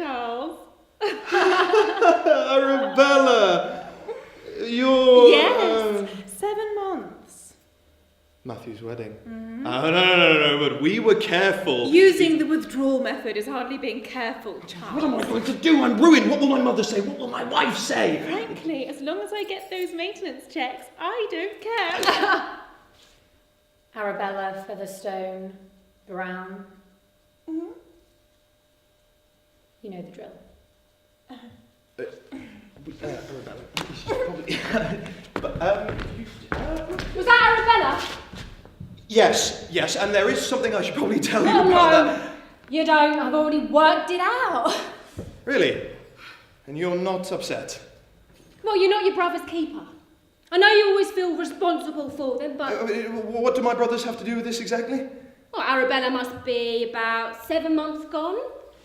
Charles. Arabella! You're... Yes, 7 months. Matthew's wedding. Oh, no, but we were careful. Using the withdrawal method is hardly being careful, Charles. What am I going to do? I'm ruined. What will my mother say? What will my wife say? Frankly, as long as I get those maintenance checks, I don't care. Arabella, Featherstone, Brown. Mm-hmm. You know the drill. Arabella, you should probably... Was that Arabella? Yes, and there is something I should probably tell you Oh about no, that. you don't. I've already worked it out. Really? And you're not upset? Well, you're not your brother's keeper. I know you always feel responsible for them, but... What do my brothers have to do with this exactly? Well, Arabella must be about 7 months gone.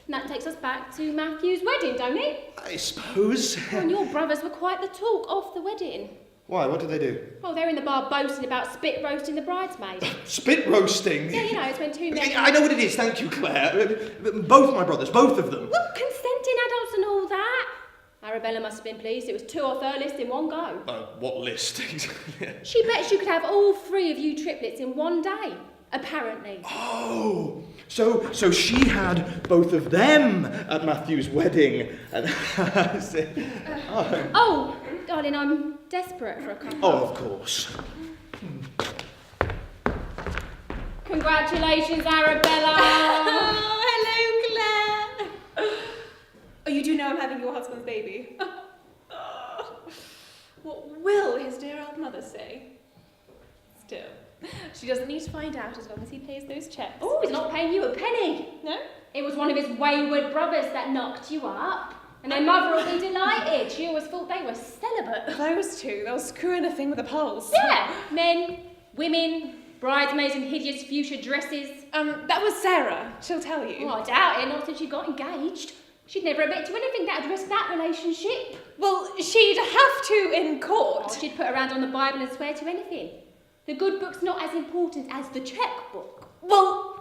And that takes us back to Matthew's wedding, don't it? I suppose. Well, and your brothers were quite the talk of the wedding. Why? What did they do? Well, they're in the bar boasting about spit roasting the bridesmaid. Spit roasting? Yeah, you know, it's when two men... I know what it is, thank you, Claire. Both my brothers, both of them. Well, consenting adults and all that. Arabella must have been pleased. It was 2 off her list in one go. What list? She bet you could have all 3 of you triplets in one day, apparently. Oh, so she had both of them at Matthew's wedding. And Oh, darling, I'm desperate for a couple. Oh, of course. Congratulations, Arabella. Oh, hello, Claire. Oh, you do know I'm having your husband's baby. What will his dear old mother say? Still, she doesn't need to find out as long as he pays those checks. Oh, he's not paying you a penny. No? It was one of his wayward brothers that knocked you up. And their mother will be delighted. She always thought they were celibate. Those two, they'll screw in a thing with a pulse. Yeah, men, women, bridesmaids in hideous fuchsia dresses. That was Sarah. She'll tell you. Oh, I doubt it, not since she got engaged. She'd never admit to anything that would risk that relationship. Well, she'd have to in court. Oh, she'd put her hand on the Bible and swear to anything. The good book's not as important as the checkbook. Well,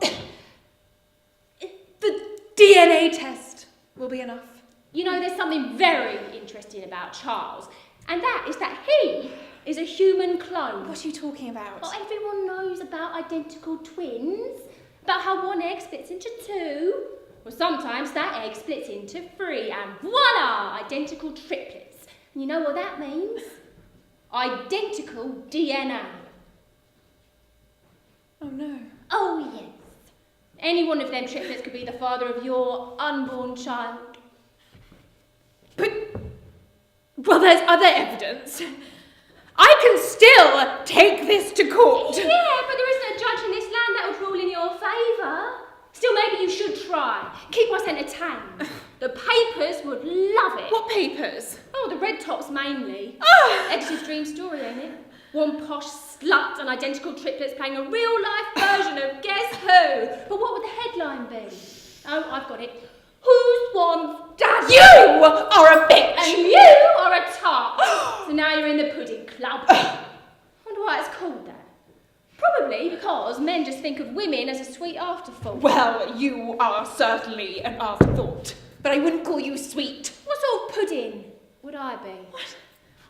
the DNA test will be enough. You know, there's something very interesting about Charles, and that is that he is a human clone. What are you talking about? Well, everyone knows about identical twins, about how one egg splits into 2, or sometimes that egg splits into 3, and voila, identical triplets. And you know what that means? Identical DNA. Oh no. Oh yes. Any one of them triplets could be the father of your unborn child. But, well, there's other evidence. I can still take this to court. Yeah, but there isn't a judge in this land that would rule in your favour. Still, maybe you should try. Keep us entertained. The papers would love it. What papers? Oh, the red tops mainly. Ah! Editor's dream story, ain't it? One posh slut and identical triplets playing a real-life version of Guess Who. But what would the headline be? Oh, I've got it. Who's won Daddy? You are a bitch! And you are a tart. So now you're in the pudding club. I wonder why it's called that. Probably because men just think of women as a sweet afterthought. Well, you are certainly an afterthought, but I wouldn't call you sweet. What sort of pudding would I be? What?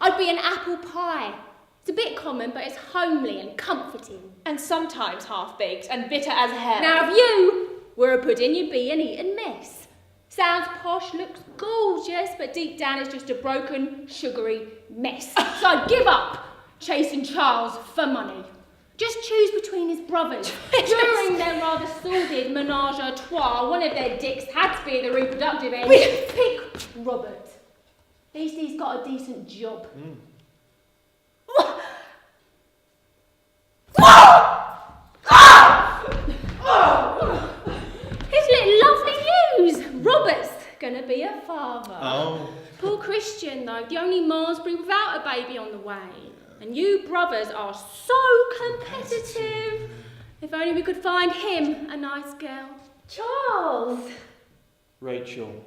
I'd be an apple pie. It's a bit common, but it's homely and comforting. And sometimes half-baked and bitter as hell. Now, if you were a pudding, you'd be an eaten mess. Sounds posh, looks gorgeous, but deep down it's just a broken, sugary mess. So I'd give up chasing Charles for money. Just choose between his brothers. During their rather sordid menage a trois, one of their dicks had to be the reproductive end. Pick Robert. At least he's got a decent job. Isn't it lovely news? Robert's gonna be a father. Oh. Poor Christian, though, the only Marsbury without a baby on the way. And you brothers are so competitive. If only we could find him a nice girl. Charles! Rachel.